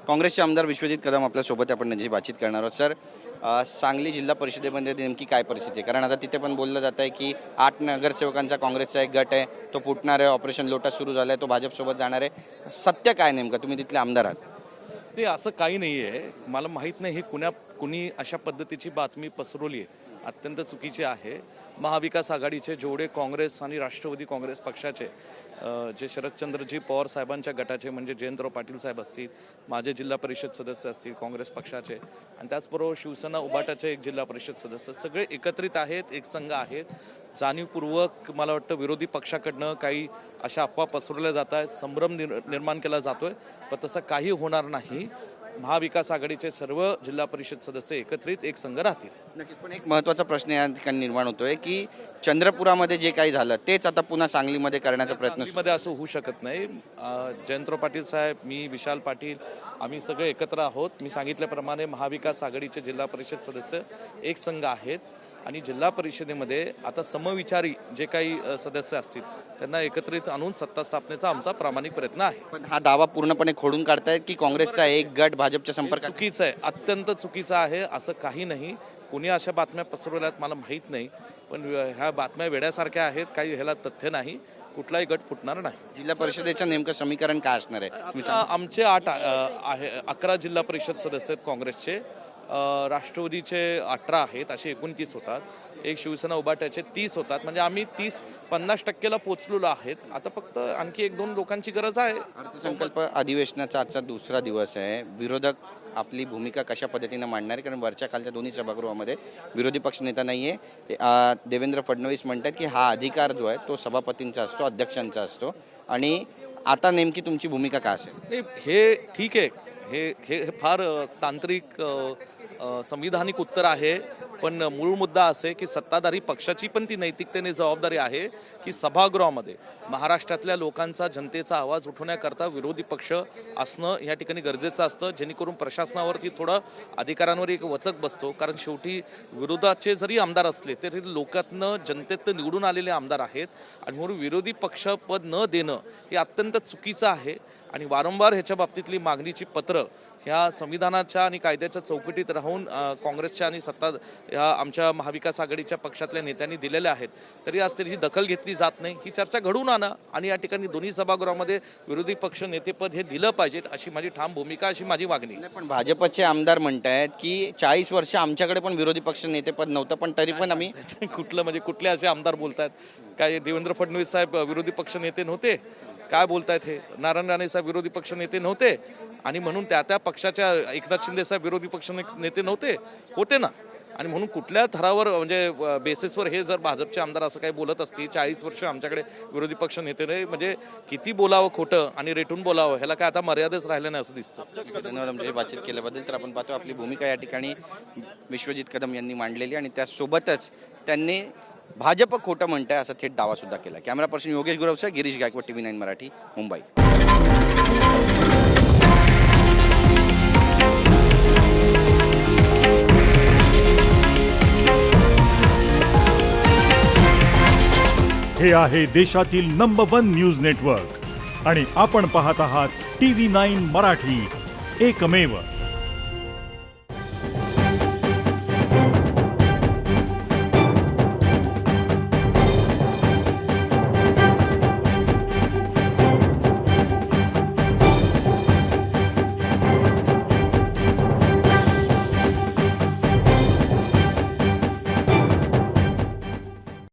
काँग्रेसचे आमदार विश्वजित कदम आपल्यासोबत आपण त्यांची बातचीत करणार आहोत. सर, सांगली जिल्हा परिषदेमध्ये नेमकी काय परिस्थिती आहे? कारण आता तिथे पण बोललं जात आहे की 8 नगरसेवकांचा काँग्रेसचा एक गट आहे, तो फुटणार आहे. ऑपरेशन लोटस सुरू झालं आहे, तो भाजपसोबत जाणार आहे. सत्य काय नेमकं? तुम्ही तिथले आमदार आहात. ते असं काही नाही आहे. मला माहीत नाही हे कुणी अशा पद्धतीची बातमी पसरवली आहे, अत्यंत चुकीची आहे. महाविकास आघाडीचे जेवढे काँग्रेस आणि राष्ट्रवादी काँग्रेस पक्षाचे जे शरदचंद्रजी पवार साहेबांच्या गटाचे म्हणजे जयंतराव पाटील साहेब असतील, माझे जिल्हा परिषद सदस्य असतील काँग्रेस पक्षाचे, आणि त्याचबरोबर शिवसेना उभाटाचे एक जिल्हा परिषद सदस्य, सगळे एकत्रित आहेत, एक संघ आहेत. जाणीवपूर्वक मला वाटतं विरोधी पक्षाकडनं काही अशा अफवा पसरवल्या जात आहेत, संभ्रम निर्माण केला जातोय, पण तसं काही होणार नाही. महाविकास आघाडीचे सर्व जिल्हा परिषद सदस्य एकत्रित एक संघ राहतील. नक्कीच. पण एक महत्त्वाचा प्रश्न या ठिकाणी निर्माण होतोय की चंद्रपुरामध्ये जे काही झालं तेच आता पुन्हा सांगलीमध्ये करण्याचा प्रयत्न मध्ये असं होऊ शकत नाही. जयंतराव पाटील साहेब, मी, विशाल पाटील, आम्ही सगळे एकत्र आहोत. मी सांगितल्याप्रमाणे महाविकास आघाडीचे जिल्हा परिषद सदस्य एक संघ आहेत आणि जिल्हा परिषदेमध्ये आता समविचारी जे काही सदस्य असतील त्यांना एकत्रित आणून सत्ता स्थापनेचा आमचा प्रामाणिक प्रयत्न आहे. पण हा दावा पूर्णपणे खोडून काढतायत की काँग्रेसचा एक गट भाजपच्या संपर्कात? चुकीचं आहे, अत्यंत चुकीचं आहे. असं काही नाही. कुणी अशा बातम्या पसरवल्यात मला माहीत नाही, पण ह्या बातम्या वेड्यासारख्या आहेत, काही ह्याला तथ्य नाही. कुठलाही गट फुटणार नाही. जिल्हा परिषदेचं नेमकं समीकरण काय असणार आहे? आमचे 11 जिल्हा परिषद सदस्य आहेत काँग्रेसचे, राष्ट्रवादीचे 18 आहेत, असे 29 होतात. एक शिवसेना उभाट्याचे 30 होतात. म्हणजे आम्ही 50% पोचलेलो आहेत. आता फक्त आणखी 1-2 लोकांची गरज आहे. अर्थसंकल्प अधिवेशनाचा आजचा दुसरा दिवस आहे. विरोधक आपली भूमिका कशा पद्धतीनं मांडणार आहे? कारण वरच्या खालच्या दोन्ही सभागृहामध्ये विरोधी पक्षनेता नाही आहे. देवेंद्र फडणवीस म्हणतात की हा अधिकार जो आहे तो सभापतींचा असतो, अध्यक्षांचा असतो. आणि आता नेमकी तुमची भूमिका काय असेल? नाही, हे ठीक आहे. हे फार तांत्रिक संविधानिक उत्तर आहे, पण मूळ मुद्दा असे की सत्ताधारी पक्षाची पण ती नैतिकतेने जबाबदारी आहे की सभागृहामध्ये महाराष्ट्रातल्या लोकांचा, जनतेचा आवाज उठवण्याकरता विरोधी पक्ष असणं या ठिकाणी गरजेचं असतं, जेणेकरून प्रशासनावरती थोडं अधिकारांवर एक वचक बसतो. कारण शेवटी विरोधाचे जरी आमदार असले तरी लोकांतनं, जनतेत निवडून आलेले आमदार आहेत, आणि म्हणून विरोधी पक्ष पद न देणं हे अत्यंत चुकीचं आहे. आणि वारंवार ह्याच्या बाबतीतली मागणीची पत्र ह्या संविधानाच्या आणि कायद्याच्या चौकटीत राहून काँग्रेसच्या आणि ह्या आमच्या महाविकास आघाडीच्या पक्षातल्या नेत्यांनी दिलेल्या आहेत, तरी आज त्याची दखल घेतली जात नाही. ही चर्चा घडवून आणा आणि या ठिकाणी दोन्ही सभागृहामध्ये विरोधी पक्ष नेतेपद हे दिलं पाहिजेत, अशी माझी ठाम भूमिका, अशी माझी मागणी. पण भाजपचे आमदार म्हणतायत की 40 वर्ष आमच्याकडे पण विरोधी पक्ष नेतेपद नव्हतं, पण तरी पण आम्ही कुठलं म्हणजे कुठले असे आमदार बोलतायत? काय देवेंद्र फडणवीस साहेब विरोधी पक्ष नेते नव्हते? काय बोलतायत हे? नारायण राणे साहेब विरोधी पक्ष नेते नव्हते? आणि म्हणून त्या पक्षाच्या एकनाथ शिंदे साहेब विरोधी पक्ष नेते नव्हते? होते ना. आणि म्हणून कुठल्या थरावर, म्हणजे बेसिसवर हे जर भाजपचे आमदार असं काही बोलत असतील, 40 वर्ष आमच्याकडे विरोधी पक्ष नेते नाही, म्हणजे किती बोलावं खोटं आणि रेटून बोलावं, ह्याला काय आता मर्यादेच राहिले नाही असं दिसतं. धन्यवाद आमच्याशी बातचीत केल्याबद्दल. तर आपण पाहतो आपली भूमिका या ठिकाणी विश्वजित कदम यांनी मांडलेली, आणि त्यासोबतच त्यांनी भाजप खोटं म्हणताय असा थेट दावा सुद्धा केला. कॅमेरा पर्सन योगेश गुरवसह गिरीश गायकवाड, TV9 मराठी, मुंबई. हे आहे देशातील नंबर 1 न्यूज नेटवर्क आणि आपण पाहत आहात TV9 मराठी, एकमेव.